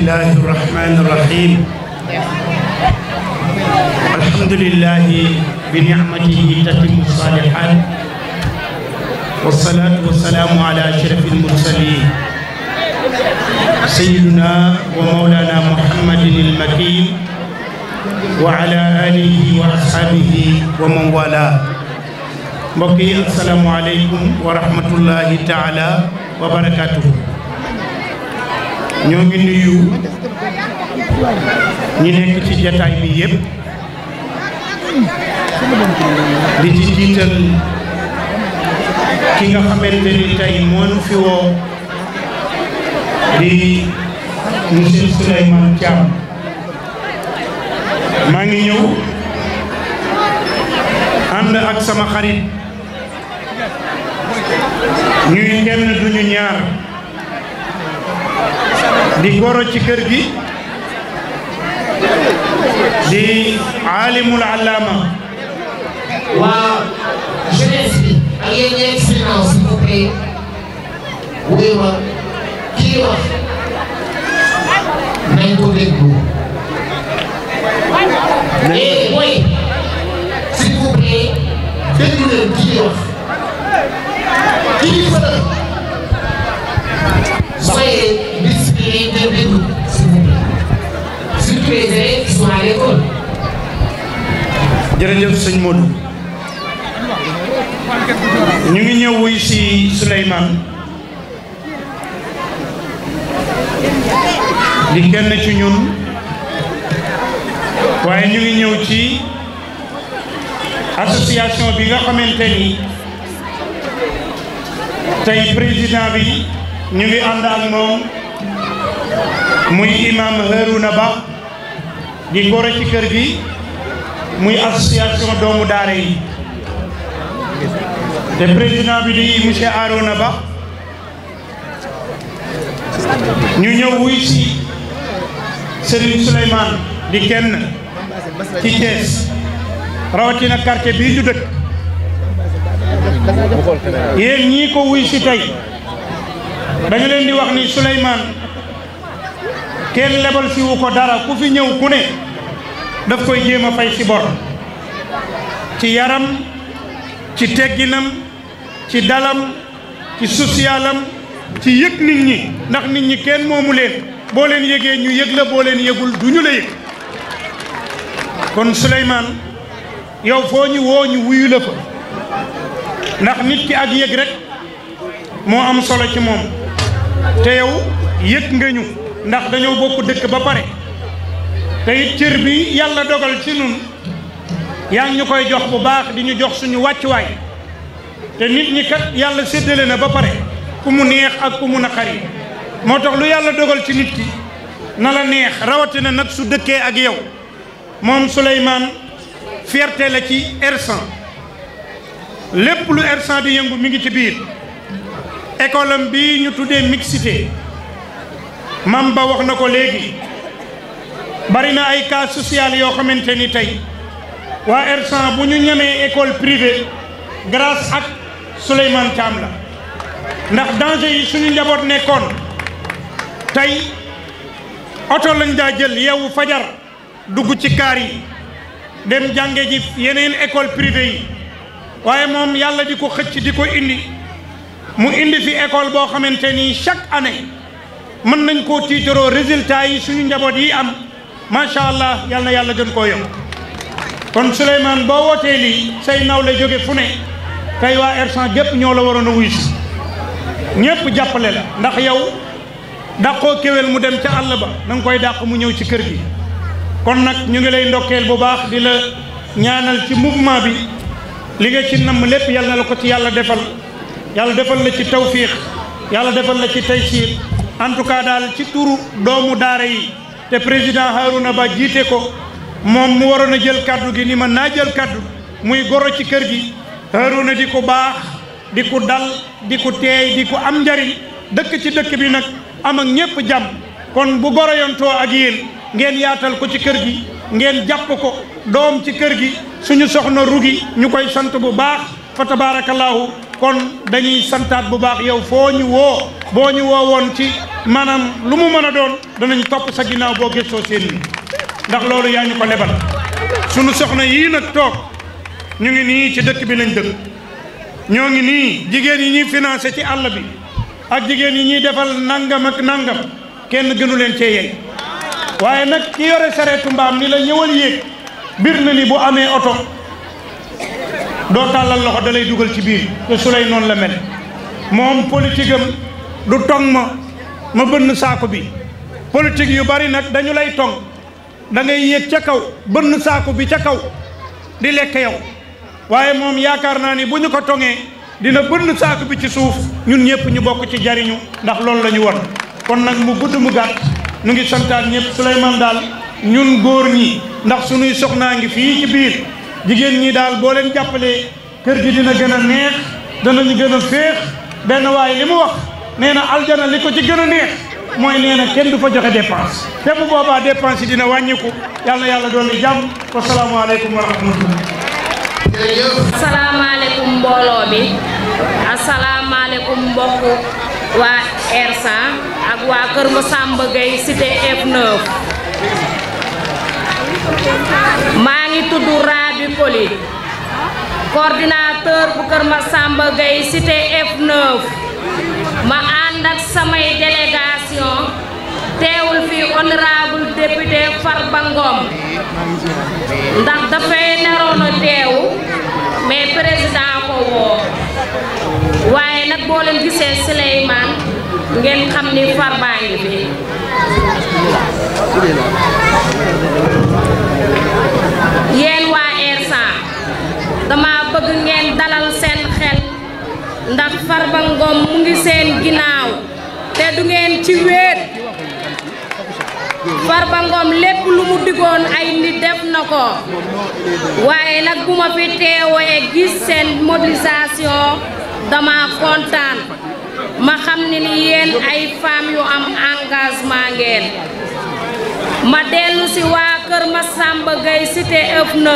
الله الرحمن الرحيم الحمد لله بنعمته تتم الصالحات والصلاة والسلام على أشرف المرسلين سيدنا ومولانا محمد المكين وعلى آله وأصحابه ومن والاه mbokki assalaamu aleykum wa rahmatullahi taala wa barakatuhu ñoo ngi nuyu ñi nekk ci jataay bi yépp di ci jiital ki nga xamante ni tey moonu fi woo di monsieur Souleymane Thiam maa ngi ñëw ànd ak sama xarit ñuy kenn duñu ñaar di goro ci kër gi di aalimul allaama waa jeunesse bi ak yéen ñi excellence s'il vous plaît wuy ma kii wax nañ ko déglu mooy s'il vous plaît déglu leen kii wax kii fa soyez disciplinés de déglu s'il vous plaît surtout les élèves qui sont à l'école. jërëjëf sëñ Modou ñu ngi ñëw wuy si Souleymane di kenn ci ñun waaye ñu ngi ñëw ci association bi nga xamante ni tey président bi ñu ngi ànd ak moom muy imam Harouna Ba di goro ci kër gi muy association doomu daara yi te président bi di monsieur Harouna Ba ñu ñëw wuy si Serigne Souleymane di kenn ci Thiès rawatina quartier bii ñu dëkk yéen ñii ko wuy si tey dañu leen di wax ni Souleymane kenn lebal si wu ko dara ku fi ñëw ku ne daf koy jéem a fay si bor ci yaram ci tegginam ci dalam ci socialam ci yëg nit ñi ndax nit ñi kenn moomu leen boo leen yëgee ñu yëg la boo leen yëgul du ñu la yëg kon Souleymane yow foo ñu woo ñu wuyu la fa ndax nit ki ak yëg rek moo am solo ci moom te yow yëg nga ñu ndax dañoo bokk dëkk ba pare te it cër bi yàlla dogal ci nun yaa ngi ñu koy jox bu baax di ñu jox suñu wàccuwaay te nit ñi kat yàlla séddale na ba pare ku mu neex ak ku mu naqari moo tax lu yàlla dogal ci nit ki na la neex rawatina nag su dëkkee ak yow moom Souleymane fierté la ci R100 lépp lu R100 di yëngu mi ngi ci biir école am bi ñu tuddee mixité mam ba wax na ko léegi bari na ay cas social yoo xamante ni tey waa R100 bu ñu ñemee école privée grâce ak Souleymane Thiam la ndax danger yi suñu njaboot nekkoon tey oto lañ daa jël yeewu fajar dugg ci kaar yi dem jànge ji yeneen école privée yi waaye moom yàlla di ko xëcc di ko indi mu indi fi école boo xamante ni chaque année mën nañ koo tiitaroo résultat yi suñu njaboot yi am macha allah yal na yàlla gën koo yokk kon Souleymane boo wootee lii say naw la jóge fu ne tey waa R100 gépp ñoo la waroon a wuy si ñëpp jàppale la ndax yow dàqoo kéwél mu dem ca àll ba da nga koy dàq mu ñëw ci kër gi kon nag ñu ngi lay ndokkeel bu baax di la ñaanal ci mouvement bi li nga ci namm lépp yal na la ko ci yàlla defal la ci tawfiix yàlla defal la ci taysiir en tout cas daal ci turu doomu daara yi te président Harouna Ba jiite ko moom mu waroon a jël kaddu gi ni ma naa jël kaddu muy goro ci kër gi Harouna di ko baax di ko dal di ko teey di ko am njariñ dëkk ci dëkk bi nag am ak ñépp jàmm kon bu goro yontoo ak yéen ngeen yaatal ko ci kër gi ngeen jàpp ko doom ci kër gi suñu soxna rugi ñu koy sant bu baax fa tabaarakallaahu kon dañuy santaat bu baax yow foo ñu woo boo ñu woo woon ci maanaam lu mu mën a doon danañ topp sa ginnaaw boo gëstoo seen ni ndax loolu yaa ñu ko lebal sunu soxna yii nag toog ñu ngi nii ci dëkk bi lañ dëkk ñoo ngi nii jigéen yi ñuy financé ci àll bi ak jigéen yi ñuy defal nangam ak nangam kenn gënu leen cee yey waaye nag ki yore sareetu mbaam ni la ñëwal yéeg bir na ni bu amee oto doo tàllal loxo da lay dugal ci biir te su lay noonu la mel moom politique am du tong ma bënn saako bi politique yu bari nag dañu lay tong da ngay yéeg ca kaw bënn saako bi ca kaw di lekk yow waaye moom yaakaar naa ni bu ñu ko tongee dina bënn saako bi ci suuf ñun ñëpp ñu bokk ci jariñu ndax loolu la ñu won kon nag mu gudd mu gàtt nu ngi santaat ñëpp Souleymane daal ñun góor ñi ndax sunuy soxnaa ngi fii ci biir jigéen ñi daal boo leen jàppalee kër gi dina gën a neex danañu gën a féex benn waaye li mu wax nee na aljana li ko ci gën a neex mooy nee na kenn du fa joxe dépense te bu boobaa dépense yi dina wàññiku yàlla na yàlla doon li jàmm wasalaamaaleykum wa rahmatullah. asalaamaaleykum mbooloo bi asalaamaaleykum mbokk waa R100 ak waa Kër Massamba Gueye cité F9 maa ngi tudd Rabi Koli coordinateur bu Kër Massamba Gueye cité F9 ma ànd ak samay délégation teewul fi honorable député Farba Ngom ndax dafay naroon a teew mais président ko woo waaye nag boo leen gisee Souleymane ngeen xam ni Farba ngi fi yéen waa R100 dama bëgg ngeen dalal seen xel ndax Farba Ngom mu ngi seen ginnaaw te du ngeen ci wéet Farba Ngom lépp lu mu digoon ay nit def na ko waaye nag bu ma fi teewee gis seen mobilisation dama kontaan ma xam ne ni yéen ay femmes yu am engagement ngeen ma dellu si waa Kër Massamba Gueye cité F9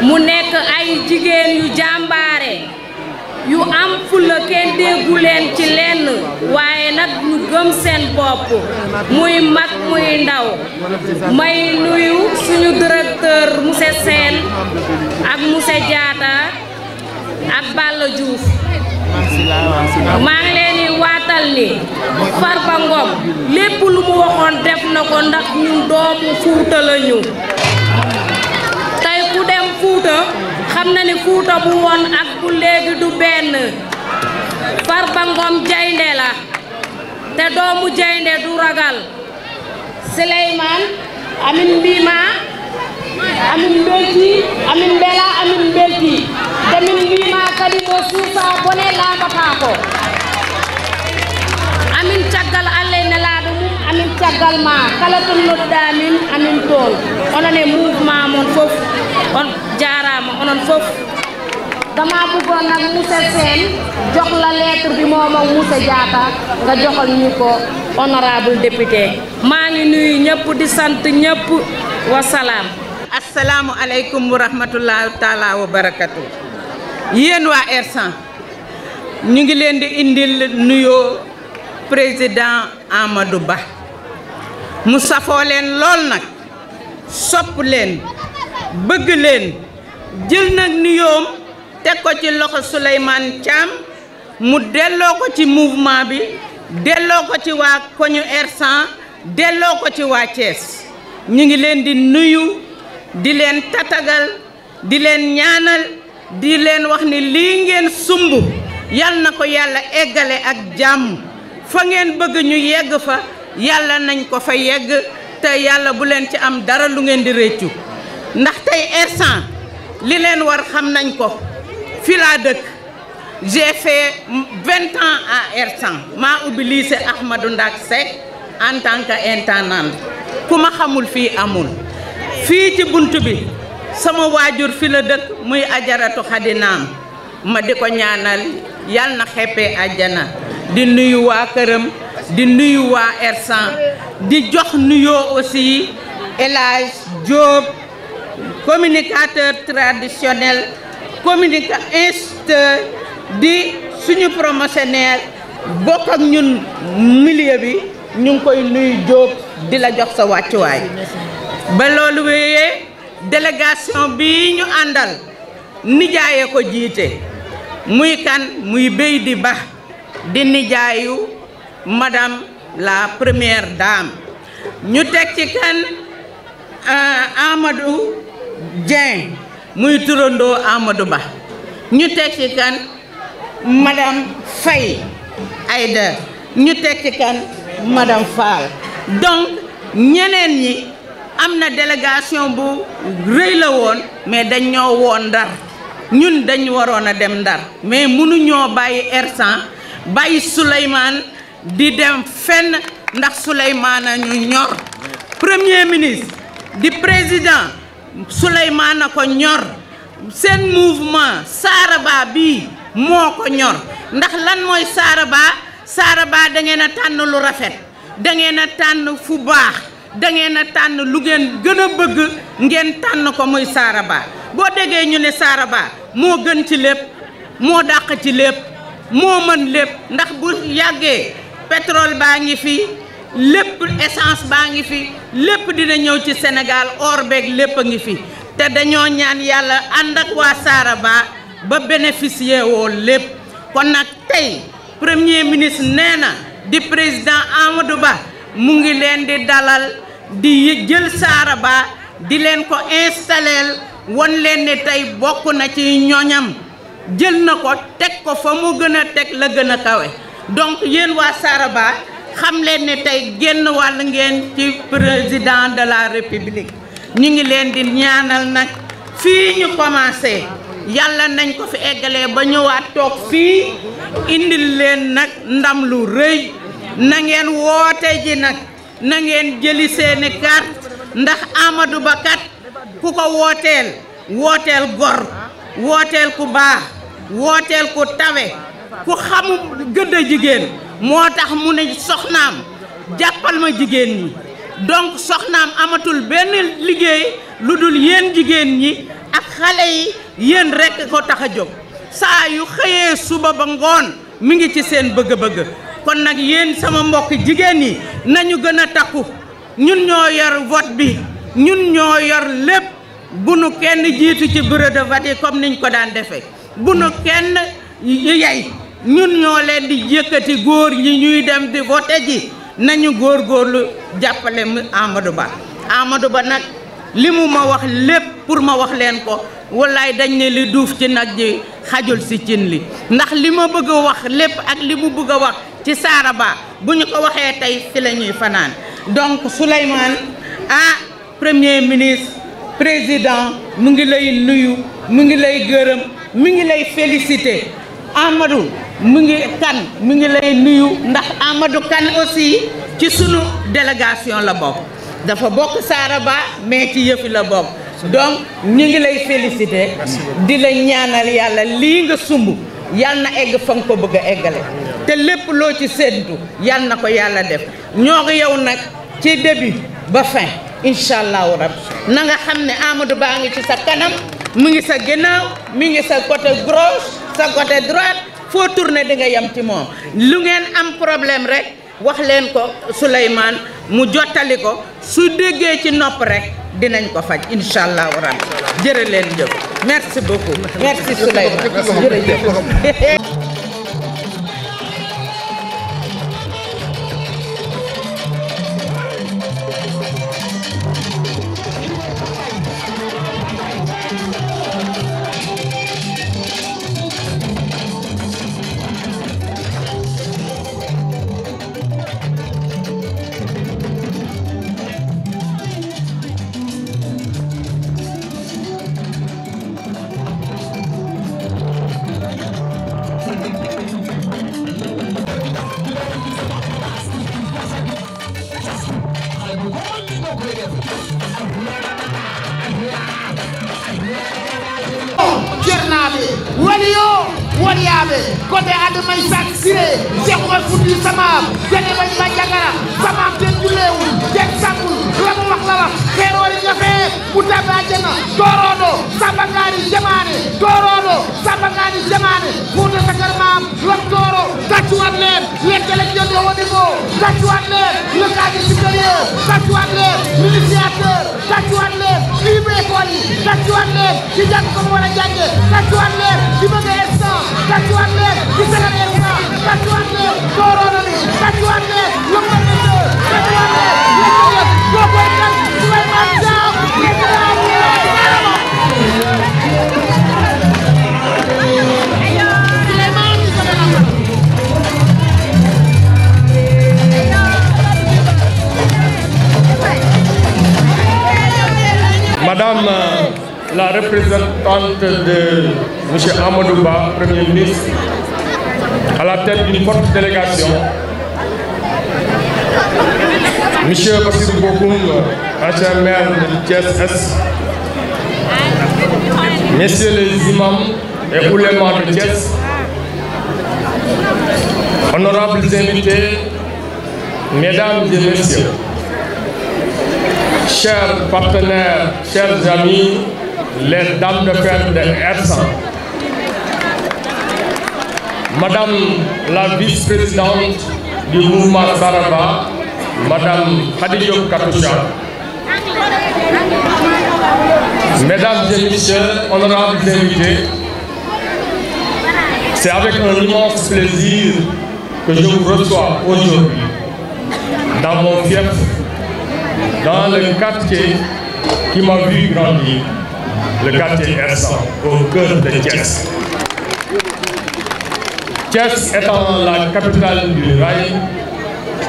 mu nekk ay jigéen yu jàmbaare yu am fulla kenn déggu leen ci lenn waaye nag ñu gëm seen bopp muy mag muy ndaw may nuyu suñu directeur monsieur Sène ak monsieur Diatta ak Balla Diouf maa ngi leen di waatal ni Farba Ngom lépp lu mu waxoon def na ko ndax ñun doomu Fuuta lañu tey ku dem Fuuta xam na ni Fuuta bu woon ak bu léegi du benn Farba Ngom jaynde la te doomu jaynde du ragal Souleymane amin mbima amin belti amin bela amin belti demin mbima kadi mo suusa bone laabata ko amin caggal Allah nelaaɗo mum amin caggal ma kala to nodda min amin toon onon e mouvement mon fof on jaarama onon fof dama bëggoon nag monsieur Sène jox la lettre bi moom ak monsieur Diatta nga joxal ñu ko honorable député maa ngi nuyu ñëpp di sant ñëpp wasalaam. Assalamu alaikum wa rahmatullahi taala wa barakatuh. Yéen waa R100 ñu ngi leen di indil nuyoo président Amadou Ba mu safoo leen lool nag sopp leen bëgg leen jël nag nuyoom teg ko ci loxo Souleymane Thiam mu delloo ko ci mouvement bi delloo ko ci waa koñu R100 delloo ko ci waa Thiès ñu ngi leen di nuyu di leen tatagal di leen ñaanal di leen wax ni lii ngeen sumb yal na ko yàlla eggale ak jàmm fa ngeen bëgg ñu yegg fa yàlla nañ ko fa yegg te yàlla bu leen ci am dara lu ngeen di réccu ndax tey R100 li leen war xam nañ ko fi laa dëkk j'ai fait 20 ans à R100 maa ubbi lycée Ahmadou Ndak Seck en tant que intendante ku ma xamul fii amul fii ci bunt bi sama waajur fi la dëkk muy ajaratu xadinaam ma di ko ñaanal yal na xeppee àjjana di nuyu waa këram di nuyu waa R100 di jox nuyoo aussi El Hadj Diop communicateur traditionnel instituteur di suñu promotionnaire bokk ak ñun milieu bi ñu ngi koy nuyu Diop di la jox sa wàccuwaay ba loolu wéyee délégation bi ñu àndal nijaaye ko jiite muy kan muy Beydi Ba di nijaayu madame la première dame ñu teg ci kan Amadou Dieng muy turandoo Amadou Ba ñu teg ci kan madame Faye Aïda ñu teg ci kan madame Fall donc ñeneen ñi am na délégation bu rëy la woon mais dañ ñoo woon Ndar ñun dañ waroon a dem Ndar mais mënuñoo bàyyi Hersent bàyyi Souleymane di dem fenn ndax Souleymane a ñu ñor premier ministre di président Souleymane a ko ñor seen mouvement Saraba bii moo ko ñor ndax lan mooy Saraba da ngeen a tànn lu rafet da ngeen a tànn fu baax da ngeen a tànn lu ngeen gën a bëgg ngeen tànn ko muy Saraba boo déggee ñu ne Saraba moo gën ci lépp moo dàq ci lépp moo mën lépp ndax bu yàggee pétrole baa ngi fi lépp essence baa ngi fi lépp dina ñëw ci Sénégal or beeg lépp a ngi fi te dañoo ñaan yàlla ànd ak waa Saraba ba bénéficier woo lépp kon nag tey premier ministre nee na di président Amadou Ba mu ngi leen di dalal di jël Saraba di leen ko installeel won leen ne tey bokk na ci ñoñam jël na ko teg ko fa mu gën a teg la gën a kawe donc yéen waa Saraba xam leen ne tey génn wàll ngeen ci président de la république ñu ngi leen di ñaanal nag fii ñu commencé yàlla nañ ko fi eggalee ba ñëwaat toog fii indil leen nag ndam lu rëy na ngeen woote ji nag na ngeen jëli seeni carte ndax Amadou Ba kat ku ko wooteel gor wooteel ku baax wooteel ku tawe ku xamu gëdd jigéen moo tax mu ne soxnaam jàppal ma jigéen ñi donc soxnaam amatul benn liggéey lu dul yéen jigéen ñi ak xale yi yéen rekk ko tax a jóg saa yu xëyee suba ba ngoon mi ngi ci seen bëgg-bëgg kon nag yéen sama mbokk jigéen yi nañu gën a takku ñun ñoo yor vote bi ñun ñoo yor lépp bu nu kenn jiitu ci bureau de vote yi comme niñ ko daan defee bu nu kenn yey ñun ñoo leen di yëkkati góor ñi ñuy dem di vote ji nañu góorgóorlu jàppale Amadou Ba Amadou Ba nag li mu ma wax lépp pour ma wax leen ko wallaay dañ ne li duuf ci nag ji xajul si cin li ndax li ma bëgg a wax lépp ak li mu bëgg a wax ci Saraba bu ñu ko waxee tey ci la ñuy fanaan donc Souleymane premier ministre président mu ngi lay nuyu mu ngi lay gërëm mu ngi lay féliciter Amadou mu ngi lay nuyu ndax Amadou Kane aussi ci sunu délégation la bokk dafa bokk Saraba mais ci yëfi la bokk donc ñu ngi lay féliciter di la ñaanal yàlla lii nga sumb yàlla na egg fa nga ko bëgg a eggale te lépp loo ci séddu yàlla na ko yàlla def ñoo ngi yow nag ci début ba fin incha allahu rabbi na nga xam ne Amadou Ba ngi ci sa kanam mu ngi sa ginnaaw mi ngi sa côté gauche sa côté droite foo tourné di nga yem ci moom lu ngeen am problème rek wax leen ko Souleymane mu jottali ko su déggee ci nopp rek dinañ ko faj incha allahu rabbi jërë leen jëf merci beaucoup merci Souleymane jërëjëf. Cernaɓe waliyo waliyaɓe kote adama Sak Siré Cheikh Oumar Foutiyou Samam jene bañ ma jagara samam ten julewul ten sangul lamu wax la wax xeerori nga fee mu tabe ajana toroɗo sambangani jamane toroɗo sambangani jamane Fouta Sakar mam lam toro tàccuwaat leen l'intellectuel de haut niveau tàccuwaat leen le cadre supérieur tàccuwaat leen l'initiateur tàccuwaat leen kii bi école yi tàccuwaat leen ci jàng ko mu war a jànge tàccuwaat leen ci bëgg instant tàccuwaat leen ci sagar instant tàccuwaat leen corona bi tàccuwaat leen le professeur tàccuwaat leen l'intellectuel kooku kan Souleymane Thiam Madame la représentante de M. Amadou Ba, Premier ministre, à la tête d'une forte délégation, M. Bassirou Bokoum, ancien maire de Thiès-Est, Messieurs les imams et oulémas de Thiès, honorables invités, Mesdames et Messieurs, chers partenaires, chers amis, les dames de fer de R100, Madame la vice-présidente du mouvement Saraba, Madame Khadijou Katoucha, Mesdames et Messieurs, honorables invités, c'est avec un immense plaisir que je vous reçois aujourd'hui dans mon fief, dans le quartier qui m'a vu grandir, le quartier R100, au cœur de Thiès. Thiès étant la capitale du rail,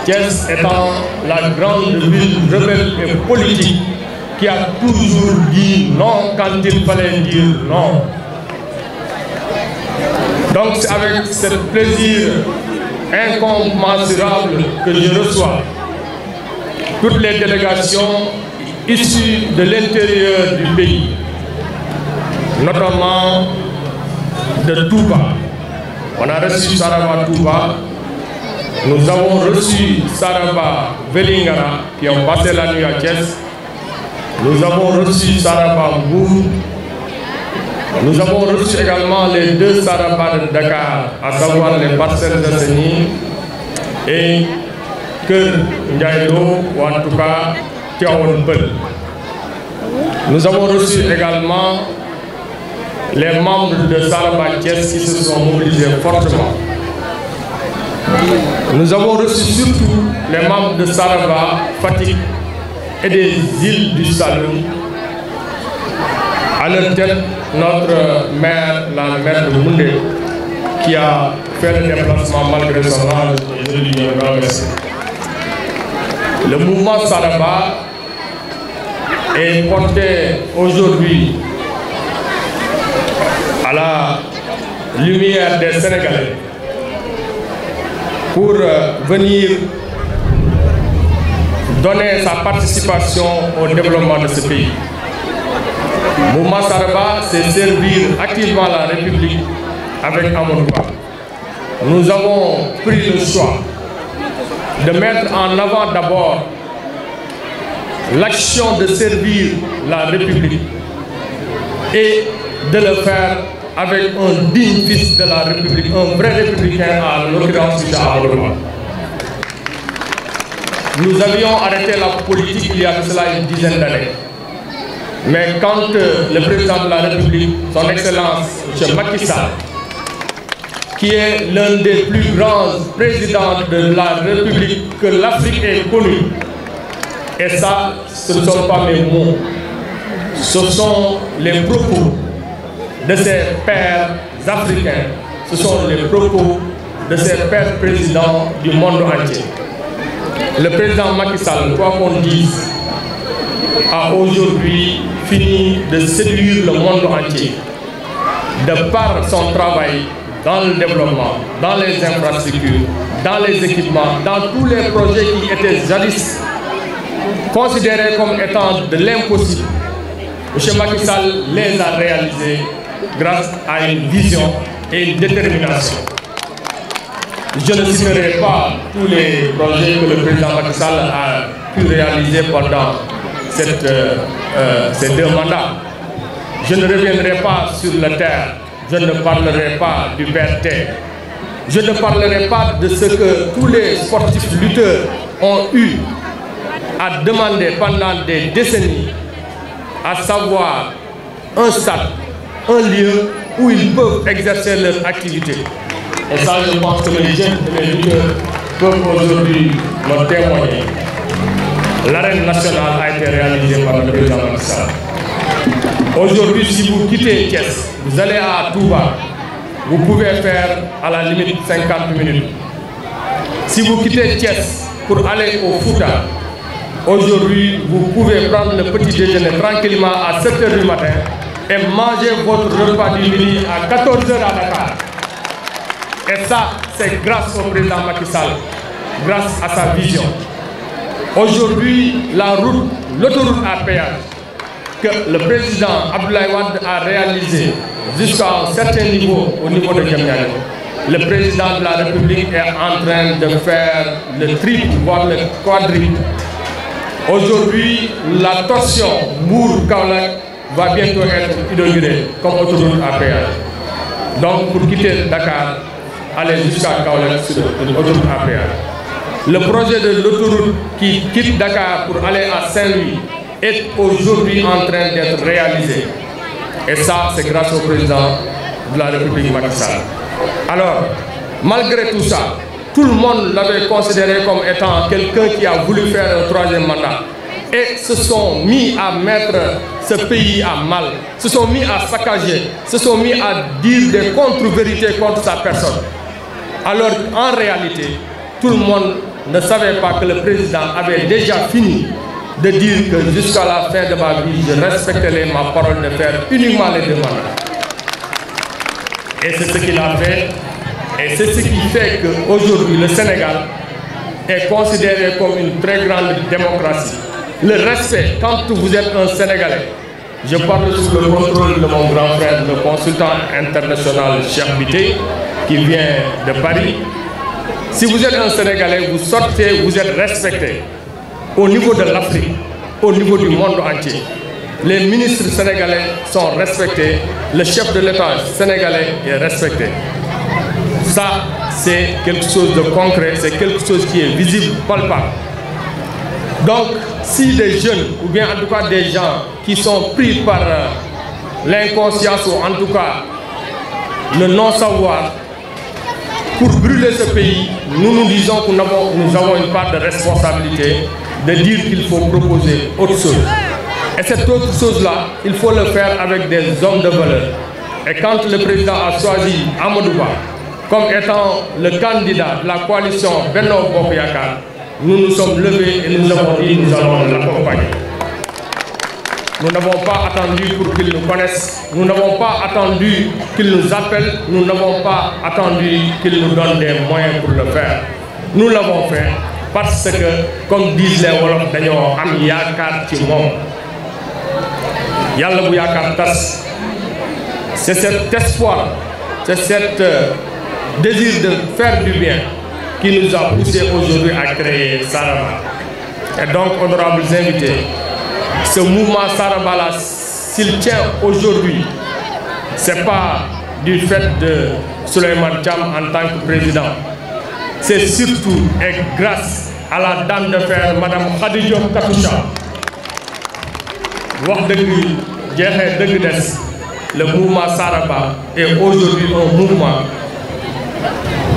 Thiès étant la grande ville rebelle et politique qui a toujours dit non quand il fallait dire non. Donc c'est avec ce plaisir incommensurable que je reçois toutes les délégations issues de l'intérieur du pays, notamment de Touba. On a reçu Saraba Touba, nous avons reçu Saraba Velingara qui ont passé la nuit à Thiès, nous avons reçu Saraba Mbour, nous avons reçu également les deux Saraba de Dakar, à savoir les Parcelles Assainies et Kër Ndiaïlo, ou en tout cas Tiawan Peul. Nous avons reçu également les membres de Saraba Thiès qui se sont mobilisés fortement. Nous avons reçu surtout les membres de Saraba, Fatick et des îles du Saloum. À leur tête, notre maire, la maire de Moundé, qui a fait le déplacement malgré son âge, et je lui remercie. Le mouvement Saraba est porté aujourd'hui à la lumière des Sénégalais pour venir donner sa participation au développement de ce pays. Le mouvement Saraba, c'est servir activement la République avec Amadou Ba. Nous avons pris le choix de mettre en avant d'abord l'action de servir la République et de le faire avec un digne fils de la République, un vrai républicain, à l'occurrence M. Amadou Ba. Nous avions arrêté la politique il y a de cela une dizaine d'années. Mais quand le président de la République, son Excellence M. Macky Sall, qui est l'un des plus grands présidents de la République que l'Afrique ait connu, et ça, ce ne sont pas mes mots, ce sont les propos de ses pères africains, ce sont les propos de ses pères présidents du monde entier. Le président Macky Sall, quoi qu'on dise, a aujourd'hui fini de séduire le monde entier de par son travail dans le développement, dans les infrastructures, dans les équipements, dans tous les projets qui étaient jadis considérés comme étant de l'impossible. M. Macky Sall les a réalisés grâce à une vision et une détermination. Je ne citerai pas tous les projets que le président Macky Sall a pu réaliser pendant ces deux mandats. Je ne reviendrai pas sur la terre, je ne parlerai pas du BRT, Je ne parlerai pas de ce que tous les sportifs lutteurs ont eu à demander pendant des décennies, à savoir un stade, un lieu où ils peuvent exercer leur activité. Et ça, je pense que les jeunes et les lutteurs peuvent aujourd'hui me témoigner. L'arène nationale a été réalisée par le président Macky Sall. Aujourd'hui, si vous quittez Thiès, vous allez à Touba, vous pouvez faire à la limite 50 minutes. Si vous quittez Thiès pour aller au Fouta, aujourd'hui, vous pouvez prendre le petit déjeuner tranquillement à 7 h du matin et manger votre repas du midi à 14 h à Dakar. Et ça, c'est grâce au président Macky Sall, grâce à sa vision. Aujourd'hui, l'autoroute à péage que le président Abdoulaye Wade a réalisé jusqu'à un certain niveau, au niveau de Diamniadio, le président de la République est en train de faire le triple, voire le quadruple. Aujourd'hui, la torsion Mbour-Kaolack va bientôt être inaugurée comme autoroute à péage. Donc, pour quitter Dakar, aller jusqu'à Kaolack sur l'autoroute à péage. Le projet de l'autoroute qui quitte Dakar pour aller à Saint-Louis est aujourd'hui en train d'être réalisé. Et ça, c'est grâce au président de la République Macky Sall. Alors, malgré tout ça, tout le monde l'avait considéré comme étant quelqu'un qui a voulu faire un troisième mandat. Et se sont mis à mettre ce pays à mal, se sont mis à saccager, se sont mis à dire des contre-vérités contre sa personne. Alors, en réalité, tout le monde ne savait pas que le président avait déjà fini de dire que jusqu'à la fin de ma vie, je respecterai ma parole de faire uniquement les deux mandats. Et c'est ce qu'il a fait. Et c'est ce qui fait qu'aujourd'hui, le Sénégal est considéré comme une très grande démocratie. Le respect, quand vous êtes un Sénégalais, je parle sous le contrôle de mon grand frère, le consultant international Cheikh Bité, qui vient de Paris. Si vous êtes un Sénégalais, vous sortez, vous êtes respecté. Au niveau de l'Afrique, au niveau du monde entier, les ministres sénégalais sont respectés, le chef de l'État sénégalais est respecté. Ça, c'est quelque chose de concret, c'est quelque chose qui est visible, palpable. Donc, si des jeunes, ou bien en tout cas des gens qui sont pris par l'inconscience, ou en tout cas le non-savoir, pour brûler ce pays, nous disons que nous avons une part de responsabilité de dire qu'il faut proposer autre chose. Et cette autre chose-là, il faut le faire avec des hommes de valeur. Et quand le président a choisi Amadou Ba comme étant le candidat de la coalition Benno Bokk Yakaar, nous nous sommes levés et nous avons dit nous allons l'accompagner. Nous n'avons pas attendu pour qu'ils nous connaissent, nous n'avons pas attendu qu'ils nous appellent, nous n'avons pas attendu qu'ils nous donnent des moyens pour le faire. Nous l'avons fait parce que, comme disent les Wolofs, dañoo am yaakaar ci moom. Yàlla bu yaakaar tas. C'est cet espoir, c'est cet désir de faire du bien qui nous a poussé aujourd'hui à créer Saraba. Et donc, honorables invités, ce mouvement Saraba-là, s'il tient aujourd'hui, ce n'est pas du fait de Souleymane Thiam en tant que président. C'est surtout et grâce à la dame de fer, Madame Khady Diop Katoucha. Le mouvement Saraba est aujourd'hui un mouvement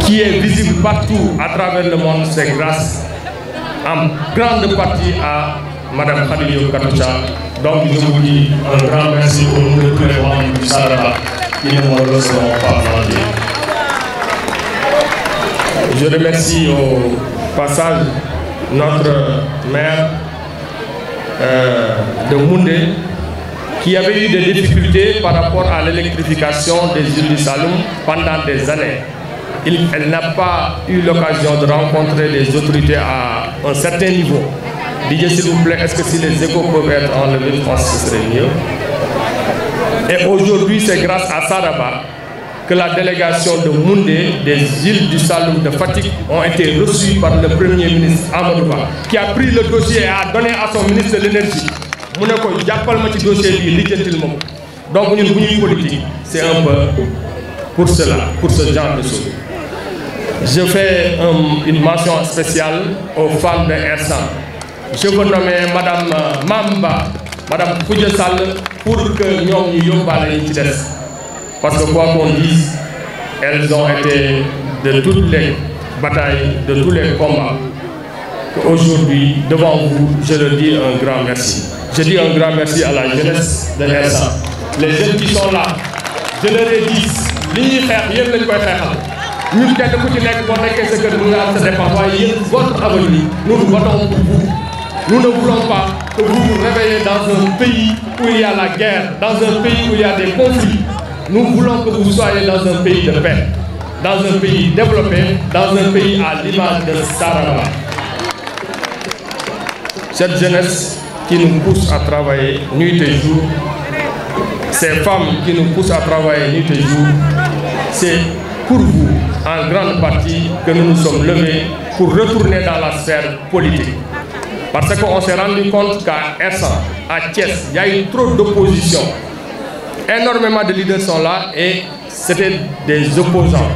qui est visible partout à travers le monde. C'est grâce en grande partie à Madame Khady Diop Katoucha. Donc je vous dis un grand merci au nom de tous les membres du Saraba qui ne me recevront pas aujourd'hui. Je remercie au passage notre maire de Moundé qui avait eu des difficultés par rapport à l'électrification des îles du Saloum pendant des années. Elle n'a pas eu l'occasion de rencontrer les autorités à un certain niveau. Didier, s'il vous plaît, est-ce que si les échos peuvent être enlevés, je pense que ce serait mieux. Et aujourd'hui, c'est grâce à Saraba que la délégation de Moundé, des îles du Saloum de Fatick, ont été reçues par le Premier ministre Amadou Ba, qui a pris le dossier et a donné à son ministre de l'Énergie. Mu ne ko jàppal ma ci dossier bi lijjantil ma ko. Donc ñun bu ñuy politique, c'est un peu pour cela, pour ce genre de choses. Je fais une mention spéciale aux femmes de Hersent. Je veux nommer Madame Mamba, Madame Khoudia Sall, pour que nous nous parce que quoi qu'on dise, elles ont été de toutes les batailles, de tous les combats. Aujourd'hui, devant vous, je leur dis un grand merci. Je dis un grand merci à la jeunesse de Hersent. Les jeunes qui sont là, je leur ai dit, nous votre avenir, nous votons pour vous. Nous ne voulons pas que vous vous réveillez dans un pays où il y a la guerre, dans un pays où il y a des conflits. Nous voulons que vous soyez dans un pays de paix, dans un pays développé, dans un pays à l'image de Saraba. Cette jeunesse qui nous pousse à travailler nuit et jour, ces femmes qui nous poussent à travailler nuit et jour, c'est pour vous, en grande partie, que nous nous sommes levés pour retourner dans la sphère politique. Parce qu'on s'est rendu compte qu'à Hersent, à Thiès, il y a eu trop d'opposition. Énormément de leaders sont là et c'était des opposants.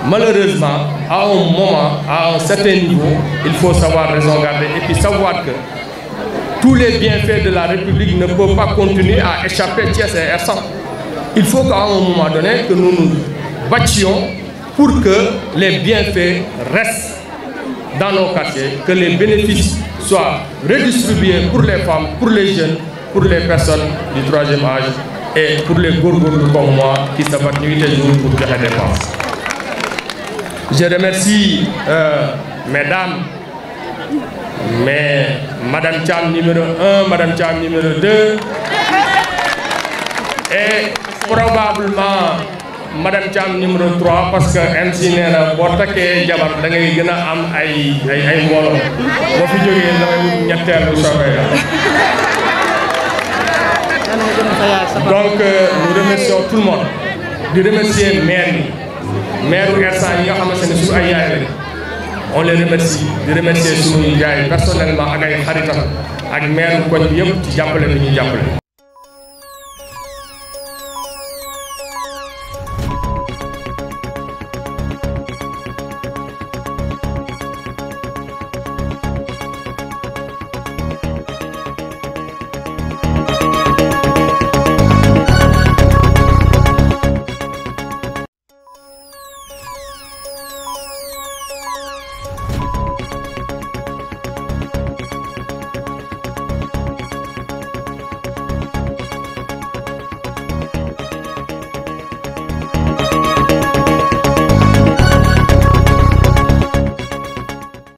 Malheureusement, à un moment, à un certain niveau, il faut savoir raison garder et puis savoir que tous les bienfaits de la République ne peuvent pas continuer à échapper Thiès et Hersent. Il faut qu'à un moment donné, que nous nous battions pour que les bienfaits restent dans nos quartiers, que les bénéfices soient redistribués pour les femmes, pour les jeunes, pour les personnes du troisième âge et pour les gourgourous comme moi qui se battent nuit et jour pour faire des dépenses. Je remercie mesdames, mais Madame Cham numéro 1, Madame Cham numéro 2 et probablement Madame Cham numéro 3 parce que MC Nena boo takkee jabar da ngay gën a am ay mbooloo boo fi jógee damay wut ñetteel bu soobee donc nous remercions tout le monde di remercier maire Hersent yi nga xamante ne suñu ay yaay lañ on les remercie di remercier suñu yaay personnellement ak ay xaritam ak maire koñ bi yëpp ci jàppale bi ñuy jàppale